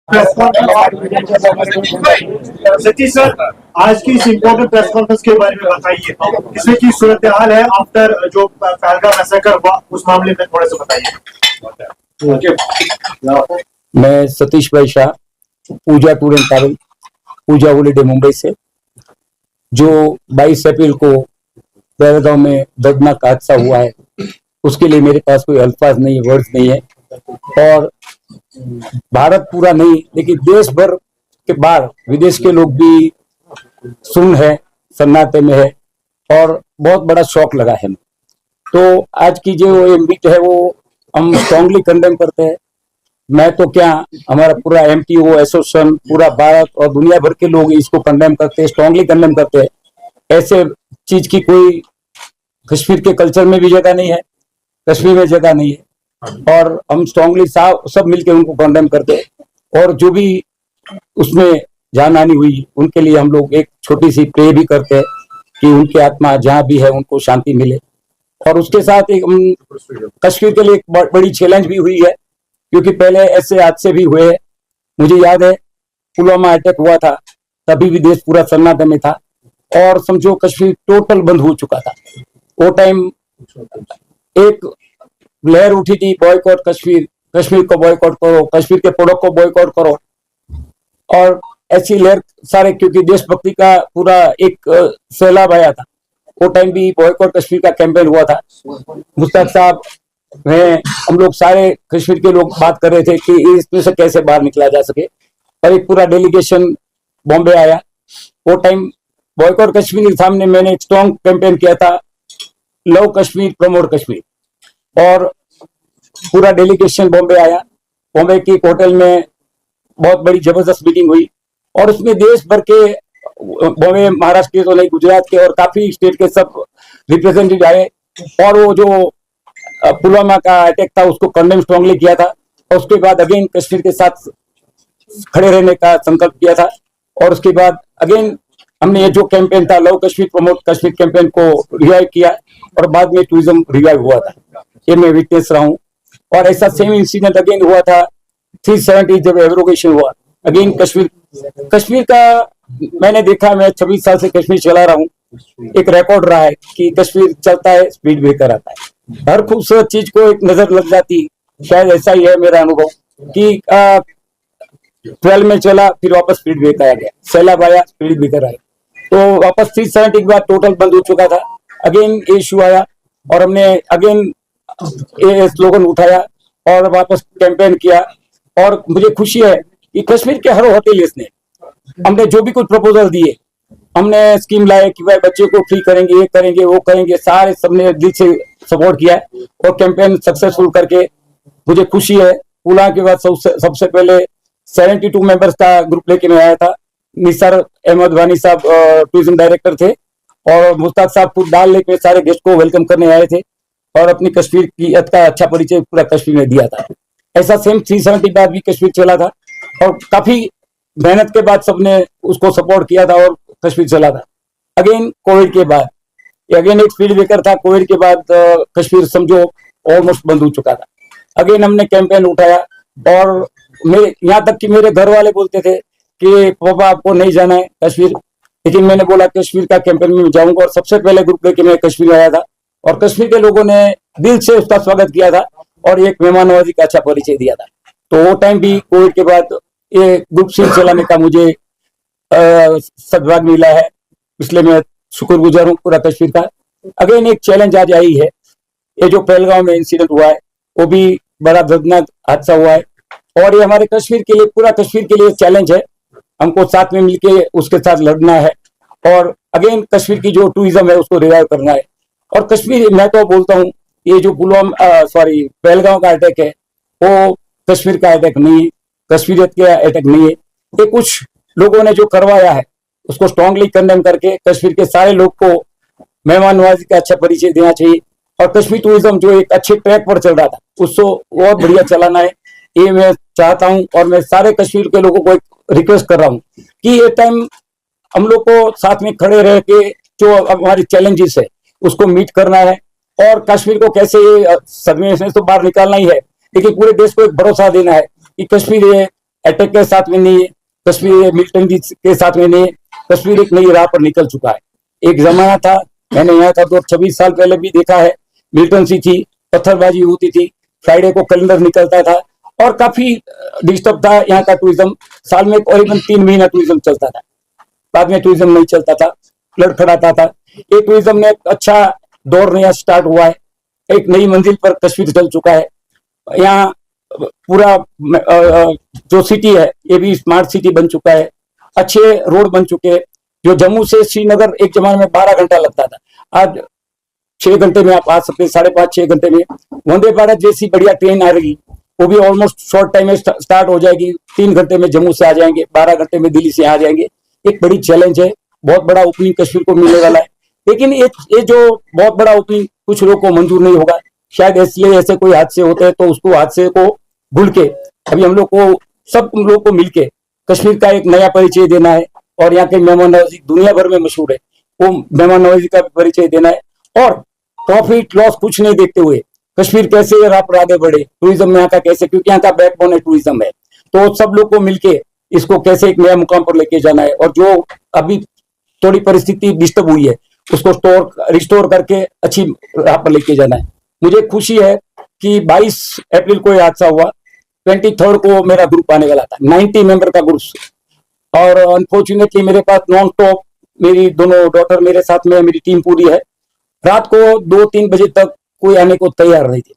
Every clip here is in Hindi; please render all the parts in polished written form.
प्रेस कॉन्फ्रेंस सतीश सर, आज की इस इम्पोर्टेंट प्रेस कॉन्फ्रेंस के बारे में बताइए, इसमें की सूरत हाल है आफ्टर जो पहलगाम मैसेकर हुआ उस मामले में थोड़ा सा बताइए। मैं सतीश भाई Shah, Pooja tour and travel, Pooja holiday Mumbai से। जो 22 अप्रैल को पहलगाम में दर्दनाक हादसा हुआ है उसके लिए मेरे पास कोई अल्फाज नहीं है, वर्ड्स नहीं है। और भारत पूरा नहीं लेकिन देश भर के बाहर विदेश के लोग भी सुन है, सन्नाटे में है और बहुत बड़ा शौक लगा है। तो आज की जो ये मीट है वो हम स्ट्रांगली कंडेम करते हैं। मैं तो क्या, हमारा पूरा MTO एसोसिएशन, पूरा भारत और दुनिया भर के लोग इसको कंडेम करते हैं, स्ट्रांगली कंडेम करते हैं। ऐसे चीज की कोई कश्मीर के कल्चर में भी जगह नहीं है, कश्मीर में जगह नहीं है। और हम स्ट्रांगली सब मिलकर उनको कंडेम करते हैं। और जो भी उसमें जान हानि हुई उनके लिए हम लोग एक छोटी सी प्रे भी करते हैं कि उनकी आत्मा जहाँ भी है उनको शांति मिले। और उसके साथ एक कश्मीर के लिए एक बड़ी चैलेंज भी हुई है, क्योंकि पहले ऐसे हादसे भी हुए हैं। मुझे याद है पुलवामा अटैक हुआ था, तभी भी देश पूरा सन्नाटे में था और समझो कश्मीर टोटल बंद हो चुका था। वो टाइम एक लहर उठी थी, बॉयकॉट कश्मीर, कश्मीर को बॉयकॉट करो, कश्मीर के प्रोडक्ट को बॉयकॉट करो। और ऐसी लहर सारे, क्योंकि देशभक्ति का पूरा एक सैलाब आया था। वो टाइम भी बॉयकॉट कश्मीर का कैंपेन हुआ था। मुश्ताक साहब हैं, हम लोग सारे कश्मीर के लोग बात कर रहे थे कि इसमें से कैसे बाहर निकला जा सके। और एक पूरा डेलीगेशन बॉम्बे आया। वो टाइम बॉयकॉट कश्मीर के सामने मैंने एक स्ट्रॉन्ग कैंपेन किया था, लव कश्मीर प्रमोट कश्मीर। और पूरा डेलीगेशन बॉम्बे आया। बॉम्बे की होटल में बहुत बड़ी जबरदस्त मीटिंग हुई और उसमें देश भर के, बॉम्बे महाराष्ट्र के तो नहीं, गुजरात के और काफी स्टेट के सब रिप्रेजेंटेटिव आए। और वो जो पुलवामा का अटैक था उसको कंडेम स्ट्रांगली किया था। और उसके बाद अगेन कश्मीर के साथ खड़े रहने का संकल्प किया था। और उसके बाद अगेन हमने ये जो कैंपेन था love Kashmir promote Kashmir campaign को रिवाइव किया और बाद में टूरिज्म रिवाइव हुआ था। ये मैं विटनेस रहा हूँ। और ऐसा सेम इंसिडेंट अगेन हुआ था 370 जब एब्रोगेशन हुआ अगेन कश्मीर का। मैंने देखा, मैं 26 साल से कश्मीर चला रहा हूँ, एक रिकॉर्ड रहा है कि कश्मीर चलता है स्पीड ब्रेकर आता है। हर खूबसूरत चीज को एक नजर लग जाती। शायद ऐसा ही है मेरा अनुभव कि 12 में चला, फिर वापस स्पीड ब्रेकर आ गया, सैलाब आया, स्पीड ब्रेकर आया। तो वापस 370 के बाद टोटल बंद हो चुका था। अगेन ये इशू आया और हमने अगेन ये स्लोगन उठाया और वापस कैंपेन किया। और मुझे खुशी है कि कश्मीर के हर होटलियर्स ने, हमने जो भी कुछ प्रपोजल दिए, हमने स्कीम लाए कि भाई बच्चे को फ्री करेंगे, ये करेंगे, वो करेंगे, सारे सबने दिल से सपोर्ट किया और कैंपेन सक्सेसफुल करके मुझे खुशी है। पुलवामा के बाद सबसे पहले 72 मेंबर्स का ग्रुप लेके मैं आया था। निसार अहमद वानी साहब टूरिज्म डायरेक्टर थे और मुश्ताक साहब खुद डाल लेके सारे गेस्ट को वेलकम करने आए थे और अपनी कश्मीर की का अच्छा परिचय पूरा कश्मीर में दिया था। ऐसा सेम 370 बाद भी कश्मीर चला था और काफी मेहनत के बाद सबने उसको सपोर्ट किया था और कश्मीर चला था। अगेन कोविड के बाद अगेन एक स्पीड ब्रेकर था। कोविड के बाद कश्मीर समझो ऑलमोस्ट बंद हो चुका था। अगेन हमने कैंपेन उठाया और मेरे यहाँ तक कि मेरे घर वाले बोलते थे कि पापा आपको नहीं जाना है कश्मीर, लेकिन मैंने बोला कश्मीर का कैंपेन में जाऊंगा। और सबसे पहले ग्रुप लेके मैं कश्मीर आया था और कश्मीर के लोगों ने दिल से उसका स्वागत किया था और एक मेहमान नवाजी का अच्छा परिचय दिया था। तो वो टाइम भी कोविड के बाद ये ग्रुप सीट चलाने का मुझे सद्भाग्य मिला है, इसलिए मैं शुक्रगुजार हूँ पूरा कश्मीर का। अगेन एक चैलेंज आज आई है, ये जो पहलगाम में इंसिडेंट हुआ है वो भी बड़ा दर्दनाक हादसा हुआ है और ये हमारे कश्मीर के लिए, पूरा कश्मीर के लिए चैलेंज है। हमको साथ में मिलके उसके साथ लड़ना है और अगेन कश्मीर की जो टूरिज्म है उसको रिवाइव करना है। और कश्मीर, मैं तो बोलता हूँ ये जो पहलगाम का अटैक है वो कश्मीर का अटैक नहीं है, कश्मीरियत का अटैक नहीं है। ये कुछ लोगों ने जो करवाया है उसको स्ट्रांगली कंडेम करके कश्मीर के सारे लोग को मेहमान नवाजी का अच्छा परिचय देना चाहिए और कश्मीर टूरिज्म जो एक अच्छे ट्रैक पर चल रहा था उसको बहुत बढ़िया चलाना है, ये मैं चाहता हूं। और मैं सारे कश्मीर के लोगों को एक रिक्वेस्ट कर रहा हूं कि ये टाइम हम लोग को साथ में खड़े रह के जो हमारी चैलेंजेस है उसको मीट करना है और कश्मीर को कैसे सदमे से तो बाहर निकालना ही है, लेकिन पूरे देश को एक भरोसा देना है कि कश्मीर ये अटैक के साथ में नहीं है, कश्मीर मिलिटेंट के साथ में नहीं है। कश्मीर एक नई राह पर निकल चुका है। एक जमाना था, मैंने यहाँ था तो 26 साल पहले भी देखा है, मिलिटेंसी थी, पत्थरबाजी होती थी, फ्राइडे को कैलेंडर निकलता था और काफी डिस्टर्ब था यहाँ का टूरिज्म। साल में करीबन 3 महीना टूरिज्म चलता था, बाद में टूरिज्म नहीं चलता था, लड़खड़ाता था। ये टूरिज्म में अच्छा दौर नया स्टार्ट हुआ है, एक नई मंजिल पर कश्मीर चल चुका है। यहाँ पूरा जो सिटी है ये भी स्मार्ट सिटी बन चुका है, अच्छे रोड बन चुके हैं। जो जम्मू से श्रीनगर एक जमाने में 12 घंटा लगता था, आज 6 घंटे में आप आ सकते हैं, 5.5-6 घंटे में। वंदे भारत जैसी बढ़िया ट्रेन आ रही, वो भी ऑलमोस्ट शॉर्ट टाइम में स्टार्ट हो जाएगी, 3 घंटे में जम्मू से आ जाएंगे, 12 घंटे में दिल्ली से आ जाएंगे। एक बड़ी चैलेंज है, बहुत बड़ा ओपनिंग कश्मीर को मिलने वाला है। लेकिन ये जो बहुत बड़ा ओपनिंग कुछ लोगों को मंजूर नहीं होगा, शायद इसलिए ऐसे कोई हादसे होते हैं, तो उसको हादसे को भूल के अभी हम लोग को सब लोग को मिलके कश्मीर का एक नया परिचय देना है और यहाँ के मेहमान नवाजी दुनिया भर में मशहूर है, वो मेहमान नवाजी का परिचय देना है और प्रॉफिट लॉस कुछ नहीं देखते हुए कश्मीर कैसे राह पर आगे बढ़े, टूरिज्म में यहाँ का कैसे, क्योंकि यहाँ का बैकबोन है टूरिज्म है, तो सब लोग को मिलके इसको कैसे एक नया मुकाम पर लेके जाना है। और जो अभी थोड़ी परिस्थिति डिस्टर्ब हुई है उसको रिस्टोर करके अच्छी राह पर लेके जाना है। मुझे खुशी है कि 22 अप्रैल को यह हादसा हुआ, 23 को मेरा ग्रुप आने वाला था, 90 मेंबर का ग्रुप। और अनफॉर्चुनेटली मेरे पास नॉन स्टॉप मेरी दोनों डॉटर मेरे साथ में, मेरी टीम पूरी है। रात को 2-3 बजे तक कोई आने को तैयार नहीं थे।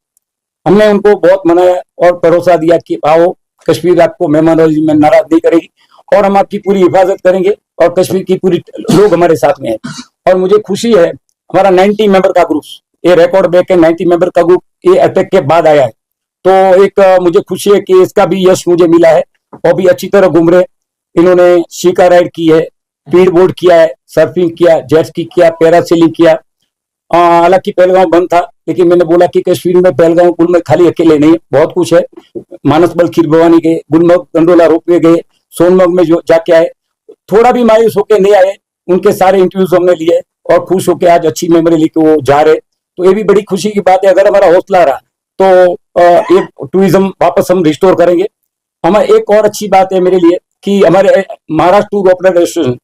हमने उनको बहुत मनाया और भरोसा दिया कि आओ, कश्मीर आपको मेहमान नवाजी में नाराज नहीं करेगी और हम आपकी पूरी हिफाजत करेंगे और कश्मीर की पूरी लोग हमारे साथ में है। और मुझे खुशी है हमारा 90 मेंबर का ग्रुप, ये रिकॉर्ड ब्रेक है, 90 मेंबर का ग्रुप ये अटैक के बाद आया है, तो एक मुझे खुशी है कि इसका भी यश मुझे मिला है और भी अच्छी तरह घूम रहे। इन्होंने शिका राइड की है, स्पीड बोर्ड किया है, सर्फिंग किया, जेट स्की किया, पैरासेलिंग किया। हालांकि पहलगांव बंद था, लेकिन मैंने बोला कि कश्मीर में पहलगांव कुल में खाली अकेले नहीं, बहुत कुछ है। मानसबल खीर भवानी गए, गुलमर्ग गंडोला रोपवे गए, सोनमर्ग में जो जाके आए, थोड़ा भी मायूस होके नहीं आए, उनके सारे इंटरव्यूज हमने लिए और खुश होके आज अच्छी मेमोरी लेके वो जा रहे, तो ये भी बड़ी खुशी की बात है। अगर हमारा हौसला रहा तो ये टूरिज्म वापस हम रिस्टोर करेंगे। हमारे एक और अच्छी बात है मेरे लिए कि हमारे महाराष्ट्र टूर ऑपरेटर एसोसिएशन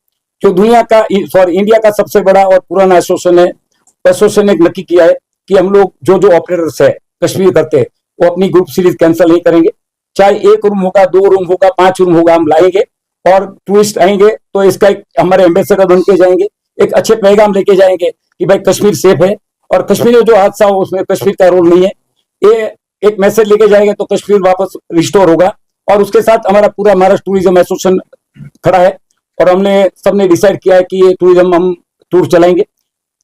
जो दुनिया का इंडिया का सबसे बड़ा और पुराना एसोसिएशन है, एसोसिएशन ने नक्की किया है कि हम लोग जो जो ऑपरेटर्स है कश्मीर करते हैं वो अपनी ग्रुप सीरीज कैंसिल नहीं करेंगे। चाहे 1 रूम होगा, 2 रूम होगा, 5 रूम होगा, हम लाएंगे और टूरिस्ट आएंगे तो इसका एक हमारे एम्बेसडर बन के जाएंगे, एक अच्छे पैगाम लेके जाएंगे कि भाई कश्मीर सेफ है और कश्मीर में जो हादसा हो उसमें कश्मीर का रोल नहीं है। ये एक मैसेज लेके जाएंगे तो कश्मीर वापस रिस्टोर होगा। और उसके साथ हमारा पूरा महाराष्ट्र टूरिज्म एसोसिएशन खड़ा है और हमने सबने डिसाइड किया है कि ये टूरिज्म हम टूर चलाएंगे।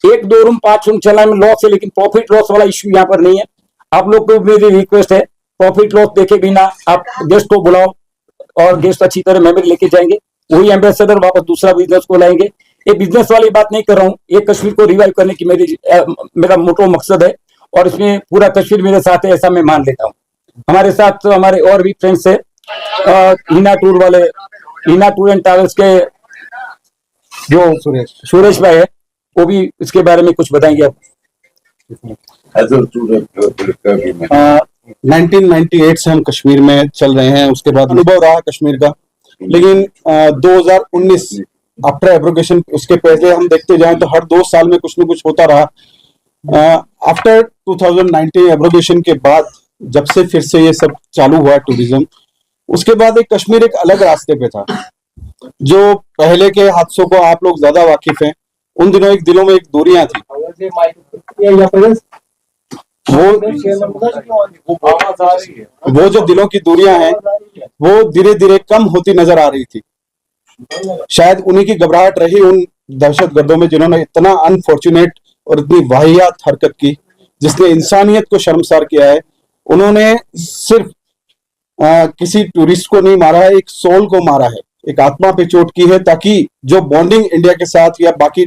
1, 2 रूम, 5 रूम चलाने में लॉस है, लेकिन प्रॉफिट लॉस वाला इश्यू यहाँ पर नहीं है। आप लोग को मेरी रिक्वेस्ट है, प्रॉफिट लॉस देखे बिना आप गेस्ट को बुलाओ और गेस्ट अच्छी तरह मेमोरी लेके जाएंगे, वही एम्बेसडर वापस दूसरा बिजनेस को लाएंगे। ये बिजनेस वाली बात नहीं कर रहा हूँ, ये कश्मीर को रिवाइव करने की मेरा मोटो मकसद है और इसमें पूरा कश्मीर मेरे साथ है, ऐसा मैं मान लेता हूँ। हमारे साथ हमारे और भी फ्रेंड्स है, हिना टूर वाले, हिना टूर एंड ट्रैवल्स के जो सुरेश भाई है, वो भी इसके बारे में कुछ बताएंगे आप। 1998 से हम कश्मीर में चल रहे हैं, उसके बाद अनुभव रहा कश्मीर का, लेकिन 2019 आफ्टर एब्रोगेशन, उसके पहले हम देखते जाएं तो हर 2 साल में कुछ न कुछ होता रहा। आफ्टर 2019 एब्रोगेशन के बाद जब से फिर से ये सब चालू हुआ टूरिज्म, उसके बाद एक कश्मीर एक अलग रास्ते पे था। जो पहले के हादसों को आप लोग ज्यादा वाकिफ हैं, उन दिनों एक दिलों में एक दूरियां थी, वो जो दिलों की दूरियां हैं वो धीरे धीरे कम होती नजर आ रही थी। शायद उन्हीं की घबराहट रही उन दहशतगर्दों में जिन्होंने इतना अनफॉर्चुनेट और इतनी वाहियात हरकत की, जिसने इंसानियत को शर्मसार किया है। उन्होंने सिर्फ किसी टूरिस्ट को नहीं मारा है, एक सोल को मारा है, एक आत्मा पे चोट की है, ताकि जो बॉन्डिंग इंडिया के साथ या बाकी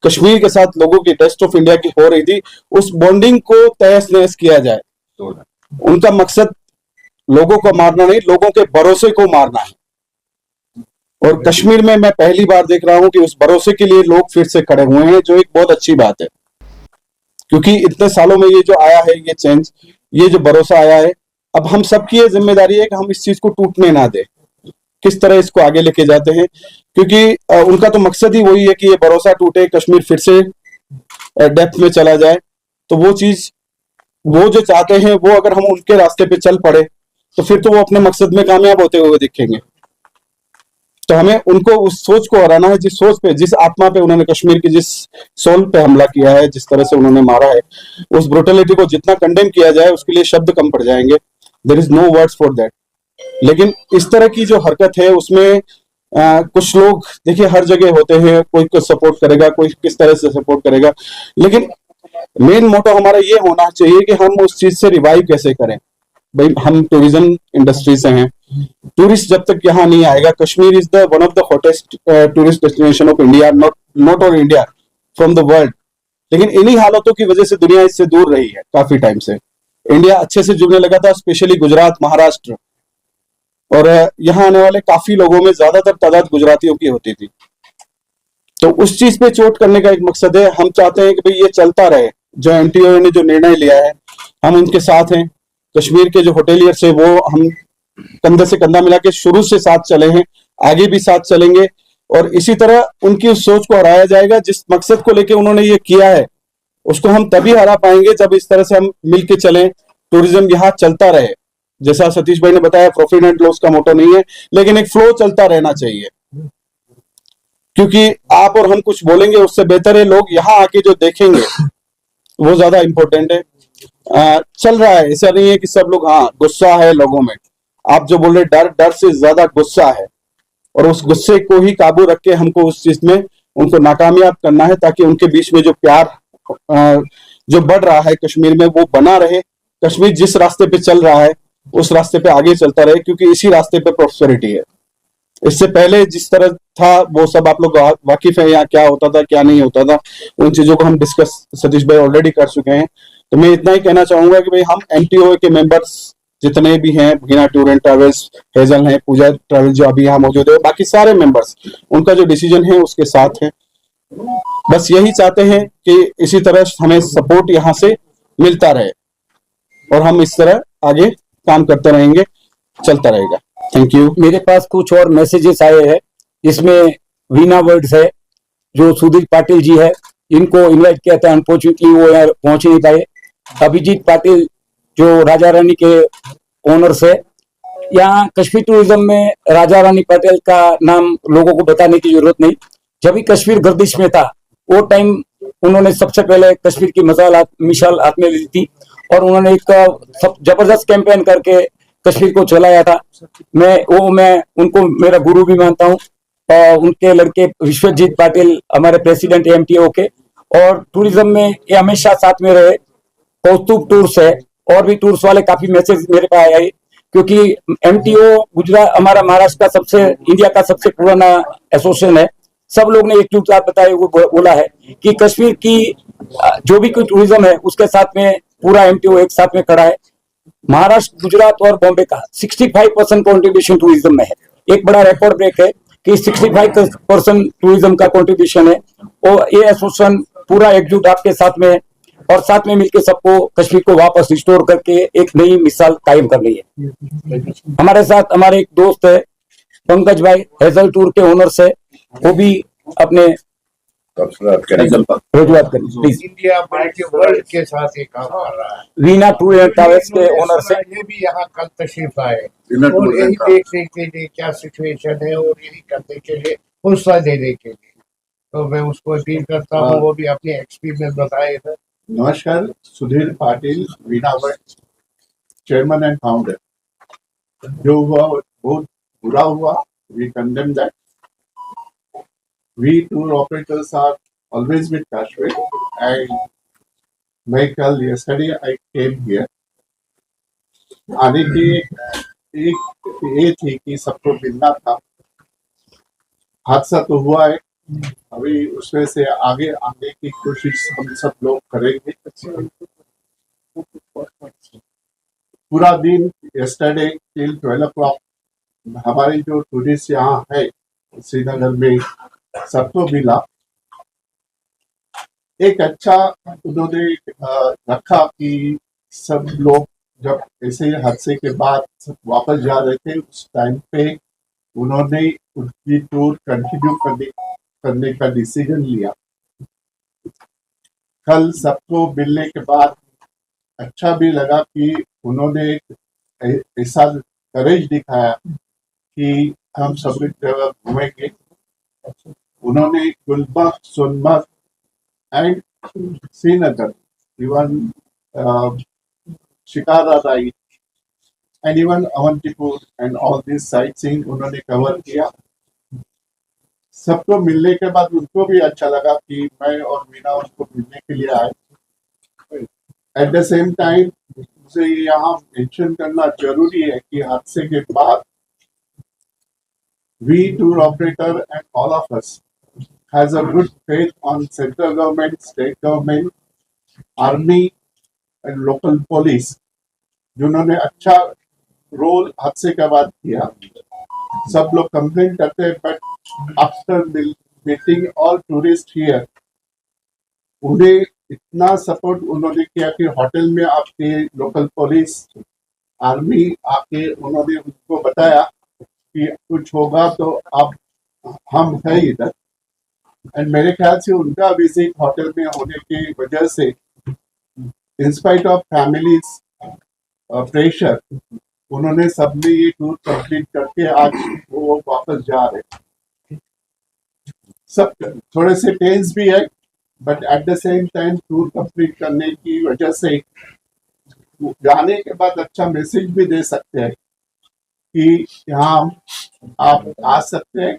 कश्मीर के साथ लोगों की टेस्ट ऑफ इंडिया की हो रही थी, उस बॉन्डिंग को तहस नहस किया जाए। उनका मकसद लोगों को मारना नहीं, लोगों के भरोसे को मारना है। और कश्मीर में मैं पहली बार देख रहा हूं कि उस भरोसे के लिए लोग फिर से खड़े हुए हैं, जो एक बहुत अच्छी बात है, क्योंकि इतने सालों में ये जो आया है, ये चेंज, ये जो भरोसा आया है, अब हम सबकी ये जिम्मेदारी है कि हम इस चीज को टूटने ना दें। किस तरह इसको आगे लेके जाते हैं, क्योंकि उनका तो मकसद ही वही है कि ये भरोसा टूटे, कश्मीर फिर से डेप्थ में चला जाए। तो वो चीज वो जो चाहते हैं, वो अगर हम उनके रास्ते पे चल पड़े तो फिर तो वो अपने मकसद में कामयाब होते हुए दिखेंगे। तो हमें उनको उस सोच को हराना है, जिस सोच पे, जिस आत्मा पे उन्होंने कश्मीर की जिस सोल पे हमला किया है, जिस तरह से उन्होंने मारा है, उस ब्रुटलिटी को जितना कंडेम किया जाए उसके लिए शब्द कम पड़ जाएंगे। There is no words for that. लेकिन इस तरह की जो हरकत है उसमें कुछ लोग देखिए हर जगह होते हैं, कोई कुछ सपोर्ट करेगा, कोई किस तरह से सपोर्ट करेगा, लेकिन मेन मोटो हमारा ये होना चाहिए कि हम उस चीज से रिवाइव कैसे करें। भाई हम टूरिज्म इंडस्ट्री से हैं, टूरिस्ट जब तक यहाँ नहीं आएगा, Kashmir is the one of the hottest tourist destination of India, not on India, from the world. लेकिन इन्हीं हालातों की वजह से दुनिया इससे दूर रही है काफी टाइम से। इंडिया अच्छे से जुड़ने लगा था, स्पेशली गुजरात, महाराष्ट्र, और यहाँ आने वाले काफी लोगों में ज्यादातर तादाद गुजरातियों की होती थी। तो उस चीज पे चोट करने का एक मकसद है। हम चाहते हैं कि भाई ये चलता रहे, जो एमटीओ ने जो निर्णय लिया है हम उनके साथ हैं। कश्मीर के जो होटेलियर्स है वो हम कंधे से कंधा मिला के शुरू से साथ चले हैं, आगे भी साथ चलेंगे, और इसी तरह उनकी उस सोच को हराया जाएगा। जिस मकसद को लेके उन्होंने ये किया है उसको हम तभी हरा पाएंगे जब इस तरह से हम मिलके चलें, टूरिज्म यहाँ चलता रहे। जैसा सतीश भाई ने बताया, प्रॉफिट एंड लॉस का मोटो नहीं है, लेकिन एक फ्लो चलता रहना चाहिए। क्योंकि आप और हम कुछ बोलेंगे उससे बेहतर है लोग यहाँ आके जो देखेंगे, वो ज्यादा इंपॉर्टेंट है। चल रहा है, ऐसा नहीं है कि सब लोग, हाँ गुस्सा है लोगों में, आप जो बोल रहे डर, डर से ज्यादा गुस्सा है, और उस गुस्से को ही काबू रख के हमको उस चीज में उनको नाकामयाब करना है, ताकि उनके बीच में जो प्यार जो बढ़ रहा है कश्मीर में वो बना रहे। कश्मीर जिस रास्ते पे चल रहा है उस रास्ते पे आगे चलता रहे, क्योंकि इसी रास्ते पे प्रॉस्पेरिटी है। इससे पहले जिस तरह था वो सब आप लोग वाकिफ है, यहाँ क्या होता था क्या नहीं होता था, उन चीजों को हम डिस्कस सतीश भाई ऑलरेडी कर चुके हैं। तो मैं इतना ही कहना चाहूंगा कि भाई हम एमटीओ के मेंबर्स जितने भी हैं, भगीना टूर एंड ट्रेवल्स, हेजल है, पूजा ट्रेवल जो अभी यहाँ मौजूद है, बाकी सारे मेंबर्स, उनका जो डिसीजन है उसके साथ है। बस यही चाहते हैं कि इसी तरह हमें सपोर्ट यहाँ से मिलता रहे और हम इस तरह आगे काम करते रहेंगे, चलता रहेगा। Thank you. मेरे पास कुछ और मैसेजेस आए हैं, इसमें वीना वर्ड्स है, जो सुधीर पाटिल जी है, इनको इनवाइट किया था, अनफॉर्चुनेटली वो यार पहुंच नहीं पाए। अभिजीत पाटिल जो राजा रानी के ओनर्स है, यहाँ कश्मीर टूरिज्म में राजा रानी पटेल का नाम लोगों को बताने की जरूरत नहीं। जब भी कश्मीर गर्दिश में था वो टाइम उन्होंने सबसे पहले कश्मीर की मिसाल हाथ में ली थी, और उन्होंने एक जबरदस्त कैंपेन करके कश्मीर को चलाया था। मैं उनको मेरा गुरु भी मानता हूँ, और उनके लड़के विश्वजीत पाटिल हमारे प्रेसिडेंट एमटीओ के, और टूरिज्म में ये हमेशा साथ में रहे। कौस्तुभ टूर्स है, और भी टूर्स वाले काफी मैसेज मेरे पास आए, क्योंकि एमटीओ गुजरात हमारा महाराष्ट्र का इंडिया का सबसे पुराना एसोसिएशन है। सब लोग ने एकजुटता बताए हुए बोला है कि कश्मीर की जो भी कोई टूरिज्म है उसके साथ में पूरा एमटीओ एक साथ में खड़ा है। महाराष्ट्र, गुजरात और बॉम्बे का 65% कॉन्ट्रीब्यूशन टूरिज्म में है। एक बड़ा रिकॉर्ड ब्रेक है कि 65% टूरिज्म का कॉन्ट्रीब्यूशन है, और ये एसोसिएशन पूरा एकजुट आपके साथ में है, और साथ में मिलकर सबको कश्मीर को वापस रिस्टोर करके एक नई मिसाल कायम कर रही है। हमारे साथ हमारे एक दोस्त है पंकज भाई, हेजल टूर के ओनर से, वो भी अपने रजुआत करें प्लीज। इंडिया मल्टी वर्ल्ड के साथ ये काम कर रहा है। वीना टूर एंड ट्रैवल्स के ओनर से ये भी यहाँ कल तशरीफ आए और यही देखने के लिए क्या सिचुएशन है और यही करने के लिए हौसला देने के लिए, तो मैं उसको अपील करता हूँ, वो भी अपने एक्सपीरियंस बताए थे। नमस्कार, Sudhir Patil, Veena World chairman and founder. जो हुआ बहुत बुरा हुआ, we condemn that. We tour operators are always with Kashmir, and yesterday I came here. आने की एक ये थी कि सबको मिलना था। हादसा तो हुआ है, अभी उसमें से आगे आने की कोशिश हम सब लोग करेंगे। पूरा दिन yesterday till 12 o'clock हमारे जो टूरिस्ट यहाँ है श्रीनगर में सबको मिला। एक अच्छा उन्होंने रखा कि सब लोग जब ऐसे हादसे के बाद वापस जा रहे थे उस टाइम पे उन्होंने उनकी टूर कंटिन्यू करने का डिसीजन लिया। कल सबको मिलने के बाद अच्छा भी लगा कि उन्होंने एक ऐसा करेज दिखाया कि हम सभी जगह घूमेंगे। उन्होंने Gulmarg, Sonmarg and Srinagar, even shikara ride and even Avantipur and all this sightseeing उन्होंने कवर किया। सबको मिलने के बाद उनको भी अच्छा लगा कि मैं और मीना उनको मिलने के लिए आए। एट द सेम टाइम मुझे यहाँ मेंशन करना जरूरी है कि हादसे के बाद we tour operator and all of us has a good faith on central government, state government, army and local police, जिन्होंने अच्छा रोल हादसे के बाद किया। सब लोग कंप्लेन करते हैं, but after meeting all tourist here, उन्हें इतना सपोर्ट उन्होंने किया कि होटल में आपके लोकल पुलिस, आर्मी आके उन्होंने उनको बताया कि कुछ होगा तो आप हम है इधर। एंड मेरे ख्याल से उनका विजिट होटल में होने की वजह से इंस्पाइट ऑफ फैमिलीज प्रेशर उन्होंने सबने ये टूर कंप्लीट करके आज वो वापस जा रहे। सब थोड़े से टेंस भी है, but at the same time tour complete करने की वजह से जाने के बाद अच्छा मैसेज भी दे सकते हैं कि यहाँ आप आ सकते हैं,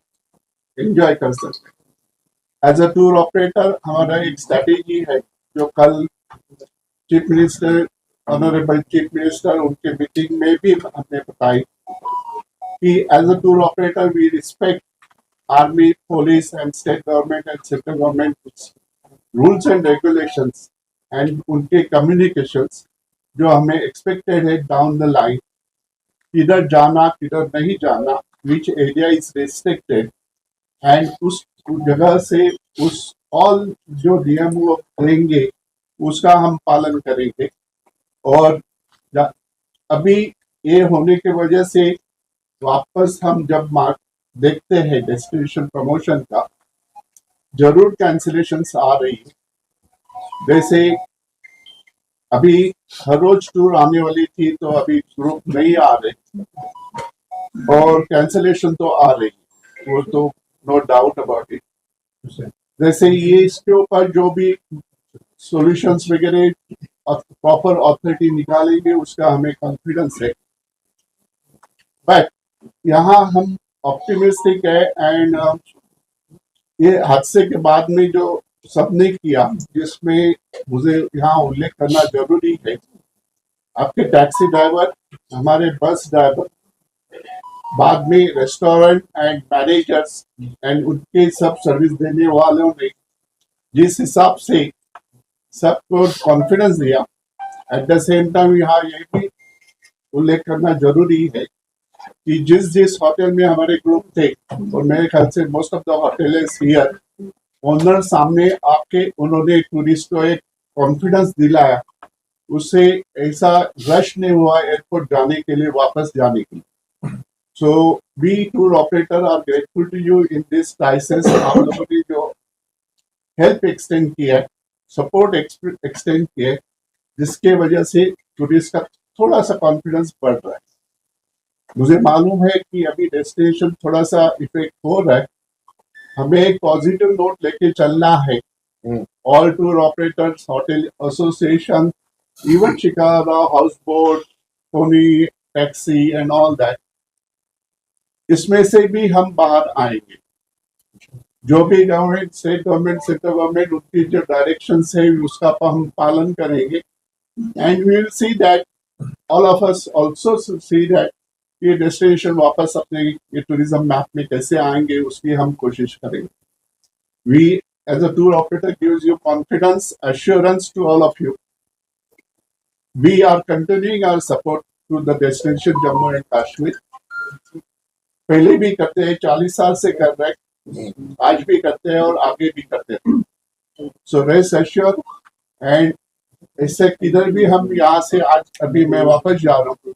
एंजॉय कर सकते हैं। एज अ टूर ऑपरेटर हमारा एक स्ट्रैटेजी है जो कल chief minister, honourable chief minister उनके मीटिंग में भी हमने बताई कि as a tour operator we respect army, police and state government and central government rules and regulations and उनके कम्युनिकेशंस जो हमें एक्सपेक्टेड है डाउन द लाइन, किधर जाना किधर नहीं जाना, which area is restricted, and उस जगह से उस ऑल जो नियम वो करेंगे उसका हम पालन करेंगे। और अभी ये होने की वजह से वापस हम जब देखते हैं डेस्टिनेशन प्रमोशन का, जरूर कैंसिलेशंस आ रही है। जैसे अभी हर रोज टूर आने वाली थी तो अभी ग्रुप नहीं आ रहे और कैंसिलेशन तो आ रही, वो तो नो डाउट अबाउट इट। जैसे ये इसके ऊपर जो भी सॉल्यूशंस वगैरह प्रॉपर अथॉरिटी निकालेंगे उसका हमें कॉन्फिडेंस है। बट यहाँ हम ऑप्टिमिस्टिक है एंड ये हादसे के बाद में जो सबने किया, जिसमें मुझे यहाँ उल्लेख करना जरूरी है, आपके टैक्सी ड्राइवर, हमारे बस ड्राइवर, बाद में रेस्टोरेंट एंड मैनेजर्स एंड उनके सब सर्विस देने वालों ने जिस हिसाब से सबको कॉन्फिडेंस दिया। एट द सेम टाइम यहाँ ये भी उल्लेख करना जरूरी है कि जिस होटल में हमारे ग्रुप थे, और मेरे ख्याल से most of the hotel here, owner सामने आके उन्होंने टूरिस्ट को एक कॉन्फिडेंस दिलाया, उससे ऐसा रश नहीं हुआ एयरपोर्ट जाने के लिए, वापस जाने के लिए। So we tour operator are grateful to you in this crisis. आप लोगों ने जो हेल्प एक्सटेंड किया है, सपोर्ट एक्सटेंड किया है, जिसके वजह से टूरिस्ट का थोड़ा सा कॉन्फिडेंस बढ़ रहा है। मुझे मालूम है कि अभी डेस्टिनेशन थोड़ा सा इफेक्ट हो रहा है, हमें एक पॉजिटिव नोट लेके चलना है। All tour operators, hotel association, even shikara, house boat, pony, taxi and all that, इसमें से भी हम बाहर आएंगे। जो भी government, state government, central government, उनकी जो डायरेक्शंस है उसका हम पालन करेंगे। And we will see that all of us also see that ये डेस्टिनेशन वापस अपने ये टूरिज्म मैप में कैसे आएंगे, उसकी हम कोशिश करेंगे। We as a tour operator gives you confidence, assurance to all of you. We are continuing our support to the destination Jammu and Kashmir. पहले भी करते हैं, 40 साल से कर रहे हैं, आज भी करते हैं और आगे भी करते हैं। सो रेस्ट एश्योर, एंड इससे किधर भी हम यहाँ से, आज अभी मैं वापस जा रहा हूँ,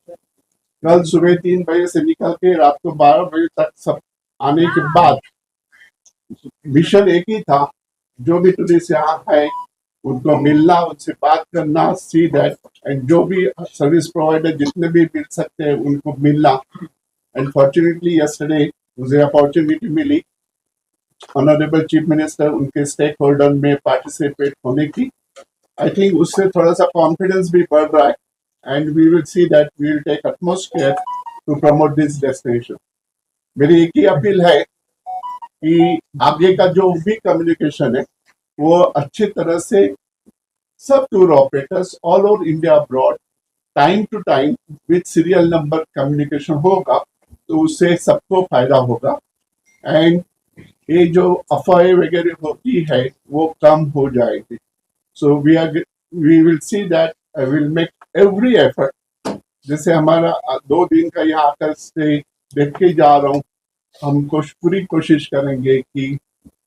कल सुबह 3 बजे से निकल के रात को 12 बजे तक सब आने के बाद मिशन एक ही था, जो भी टूरिस्ट यहाँ है उनको मिलना, उनसे बात करना, सी दैट, एंड जो भी सर्विस प्रोवाइडर जितने भी मिल सकते हैं उनको मिलना। एंड फॉर्चुनेटली यस्टरडे मुझे अपॉर्चुनिटी मिली ऑनरेबल चीफ मिनिस्टर उनके स्टेक होल्डर में पार्टिसिपेट होने की। आई थिंक उससे थोड़ा सा कॉन्फिडेंस भी बढ़ रहा है, and we will see that we will take utmost care to promote this destination. मेरी एक ही अपील है कि आगे का जो भी कम्युनिकेशन है वो अच्छी तरह से सब tour operators all over India abroad time to time with serial number communication होगा, तो उससे सबको फायदा होगा। एंड ये जो अफवाहें वगैरह होती है वो कम हो जाएगी। So we will see that I will make every effort. जैसे हमारा 2 दिन का यहाँ आकर स्टे देख के जा रहा हूँ, हम पूरी कोशिश करेंगे कि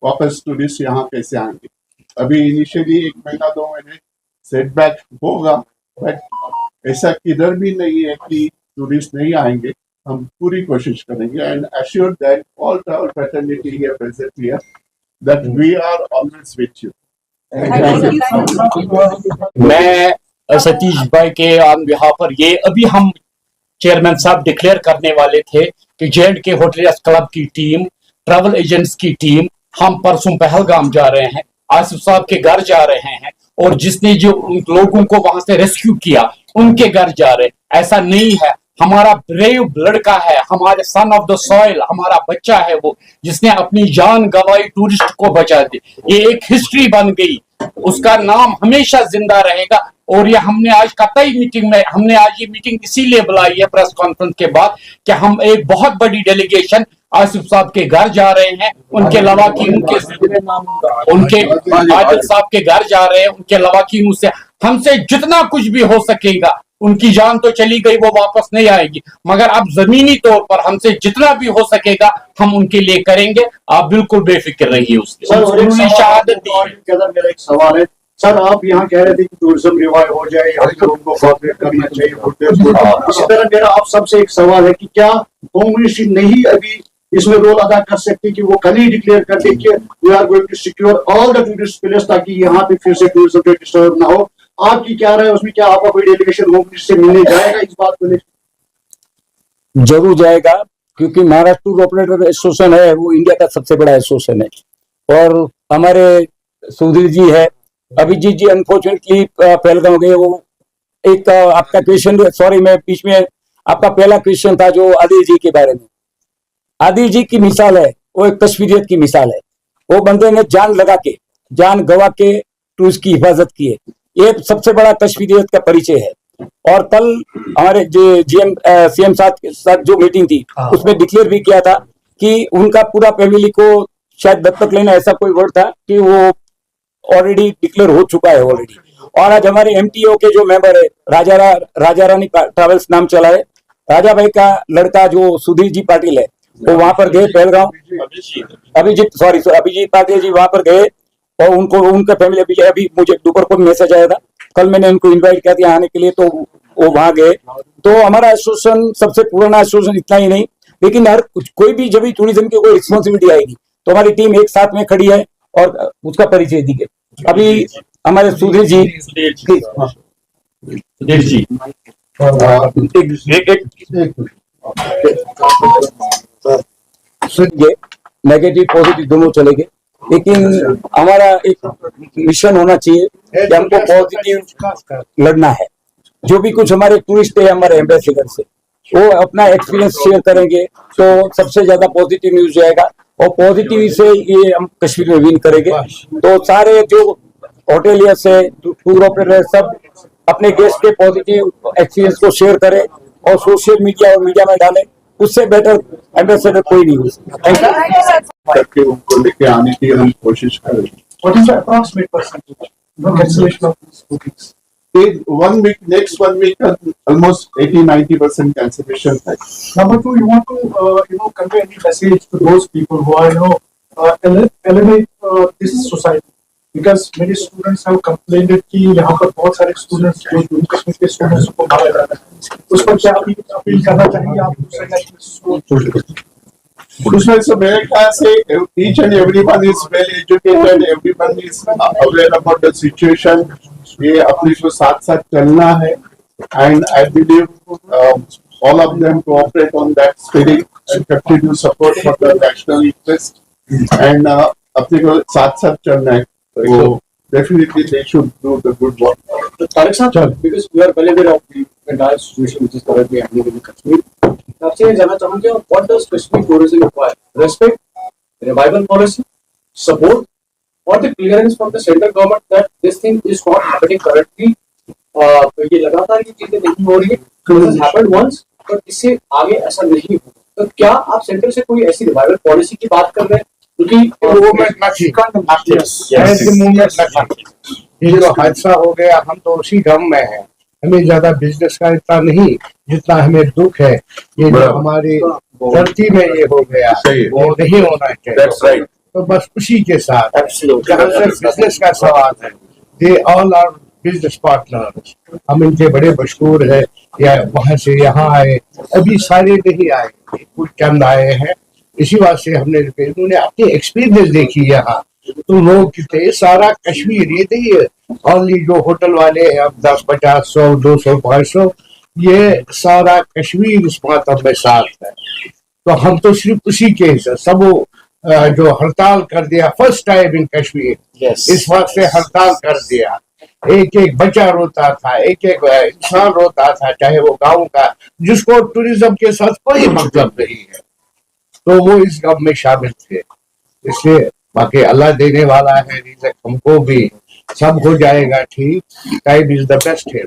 वापस टूरिस्ट यहाँ कैसे आएंगे। अभी इनिशियली 1 महीना 2 महीने सेटबैक होगा, बट ऐसा किधर भी नहीं है कि टूरिस्ट नहीं आएंगे। हम पूरी कोशिश करेंगे and assure that all travel fraternity here present here that we are always with you. मैं सतीश भाई के ऑन बिहाफ पर ये अभी हम चेयरमैन साहब डिक्लेयर करने वाले थे कि J&K होटलियर्स क्लब की टीम, ट्रैवल एजेंट्स की टीम, हम परसों पहलगाम जा रहे हैं, आसिफ साहब के घर जा रहे हैं, और जिसने जो लोगों को वहां से रेस्क्यू किया उनके घर जा रहे हैं। ऐसा नहीं है, हमारा ब्रेव लड़का है, हमारे सन ऑफ द सॉइल, हमारा बच्चा है वो, जिसने अपनी जान गंवाई टूरिस्ट को बचा दी। ये एक हिस्ट्री बन गई, उसका नाम हमेशा जिंदा रहेगा। और ये हमने आज कतई मीटिंग में, हमने आज ये मीटिंग इसीलिए बुलाई है प्रेस कॉन्फ्रेंस के बाद कि हम एक बहुत बड़ी डेलीगेशन आसिफ साहब के घर जा रहे हैं, उनके लवाकिन उनके आदिल साहब के घर जा रहे हैं, उनके लवाकिन से हमसे जितना कुछ भी हो सकेगा, उनकी जान तो चली गई, वो वापस नहीं आएगी, मगर अब जमीनी तौर पर हमसे जितना भी हो सकेगा हम उनके लिए करेंगे। आप बिल्कुल बेफिक्र रहिए उसके। सर, और एक उन्होंने सवाल शहादत दी है। के अंदर मेरा एक सवाल है सर, आप यहाँ कह रहे थे कि टूरिज्म रिवाइव हो जाए, यहाँ के लोगों को कोऑपरेट करना चाहिए। इसी तरह मेरा आप सबसे एक सवाल है कि क्या होम मिनिस्ट्री नहीं अभी इसमें रोल अदा कर सकती कि वो कल ही डिक्लेयर कर दे कि we are going to secure all the tourist place, ताकि यहाँ पे फिर से टूरिज्म पे डिस्टर्ब ना हो। आपकी क्या राय है उसमें? क्या आपका कोई डेलीगेशन होम मिनिस्ट्री से मिलने जाएगा इस बात को लेकर? जरूर जाएगा, क्योंकि महाराष्ट्र टूर ऑपरेटर एसोसिएशन है वो इंडिया का सबसे बड़ा एसोसिएशन है। और हमारे सुधीर जी है, अभिजीत जी अनफॉर्चुनेटली पहलगाम गए। वो एक आपका क्वेश्चन, सॉरी मैं बीच में, आपका पहला क्वेश्चन था जो आदिल जी के बारे में। आदिल जी की मिसाल है, वो एक कश्मीरियत की मिसाल है। वो बंदे ने जान लगा के, जान गवा के टूरिस्ट की हिफाजत की है। ये सबसे बड़ा कश्मीरियत का परिचय है। और कल हमारे सीएम साथ जो मीटिंग थी उसमें डिक्लेयर भी किया था कि उनका पूरा फैमिली को शायद दत्तक लेना, ऐसा कोई वर्ड था कि वो ऑलरेडी डिक्लेयर हो चुका है ऑलरेडी। और आज हमारे एमटीओ के जो मेंबर है, राजा रानी ट्रैवल्स नाम चला है, राजा भाई का लड़का जो सुधीर जी पाटिल है, वो वहां पर गए पहलगाम। अभिजीत पाटिल जी वहां पर गए और उनको उनका फैमिली अभी मुझे दोपहर को मैसेज आया था, कल मैंने उनको इनवाइट किया था आने के लिए, तो वो वहां गए। तो हमारा एसोसिएशन सबसे पुराना एसोसिएशन इतना ही नहीं, लेकिन हर कोई भी जब भी टूरिज्म की कोई रिस्पॉन्सिबिलिटी आएगी तो हमारी टीम एक साथ में खड़ी है और उसका परिचय दी गई। अभी हमारे सुधीर जी नेगेटिव पॉजिटिव दोनों चलेंगे, लेकिन हमारा एक मिशन होना चाहिए कि हमको पॉजिटिव लड़ना है। जो भी कुछ हमारे टूरिस्ट है, हमारे एम्बेसडर से वो अपना एक्सपीरियंस शेयर करेंगे तो सबसे ज्यादा पॉजिटिव न्यूज जाएगा, और पॉजिटिव से ये हम कश्मीर में विन करेंगे। तो सारे जो होटेलियर्स है, टूर ऑपरेटर, सब अपने गेस्ट के पॉजिटिव एक्सपीरियंस को शेयर करें और सोशल मीडिया और मीडिया में डालें। उससे बेटर एम्बेसडर कोई नहीं हो सकता। करके उनको लेके आने की हम कोशिश करें। What is the approximate percentage? No cancellation of these bookings. 1 week, next 1 week, almost 80-90% cancellation है. Number two, you want to convey any message to those people who are elevate this society. because many students have complained कि यहाँ पर बहुत सारे स्टूडेंट्स जो जम्मू कश्मीर के स्टूडेंट्स को मारा जा रहा है, उस पर क्या अपील करना चाहिए आप दूसरे नेशनल स्कूल? उसमें से मेरे ख्याल से each and everyone is well educated, everyone is aware about the situation. ये अपने को साथ साथ चलना है, and I believe all of them cooperate on that spirit and continue support for the national interest, and अपने को साथ साथ चलना है. So definitely they should do the good work. तो तारिक साहब, because we are well aware of the entire situation which is currently happening in Kashmir, आपसे ये जानना चाहूँगा what does Kashmir tourism require? Respect, revival policy, support, or the clearance from the central government that this thing is not happening currently? ये लगातार ये चीजें नहीं हो रही है. This has happened once, but इससे आगे ऐसा नहीं होगा. तो क्या आप सेंटर से कोई ऐसी रिवाइवल पॉलिसी की बात कर रहे हैं? क्योंकि ये जो हादसा हो गया, हम तो उसी गम में हैं. हमें ज्यादा बिजनेस का इतना नहीं जितना हमें दुख है. ये जो हमारी धरती में ये हो गया, वो नहीं होना चाहिए. तो बस उसी के साथ जहाँ से बिजनेस का सवाल है, they all are business partners. हम इनके बड़े मशहूर है, या वहां से यहाँ आए, अभी सारे नहीं आए, कुछ चंद आए हैं. इसी बात से हमने उन्होंने अपनी एक्सपीरियंस देखी यहाँ. तो लोग कितने सारा कश्मीर ये नहीं है ओनली जो होटल वाले हैं, अब 10, 50, 100, 200, 500, ये सारा कश्मीर इस मातम में साथ है. तो हम तो सिर्फ उसी के सब जो हड़ताल कर दिया फर्स्ट टाइम इन कश्मीर, इस वक्त से हड़ताल कर दिया. एक एक बच्चा रोता था, एक एक इंसान रोता था, चाहे वो गाँव का, जिसको टूरिज्म के साथ कोई मतलब नहीं है, तो वो इस गम में शामिल थे. इसलिए बाकी अल्लाह देने वाला है रिज़्क़, हमको भी सब हो जाएगा ठीक. टाइम इज द बेस्ट है.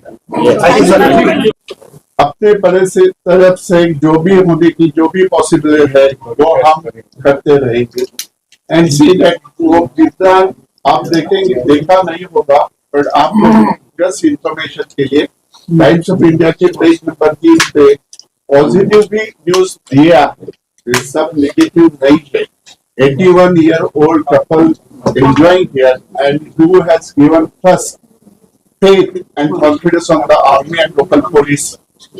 अपने तरफ से जो भी होने की जो भी पॉसिबल है वो हम करते रहेंगे. एंड सी दैट वो कितना आप देखेंगे, देखा नहीं होगा, बट आप जस्ट इंफॉर्मेशन के लिए टाइम्स ऑफ इंडिया के पेज नंबर 3 पे पॉजिटिव भी न्यूज दिया है, सब नेगेटिव नहीं है. 81-year-old couple enjoying here, and who has given first faith and confidence on the army and local police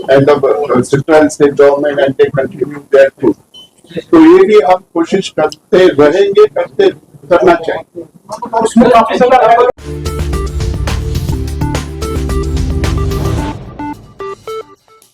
and the central and state government, and they continue there too. तो ये भी हम कोशिश करते रहेंगे, करना चाहिए.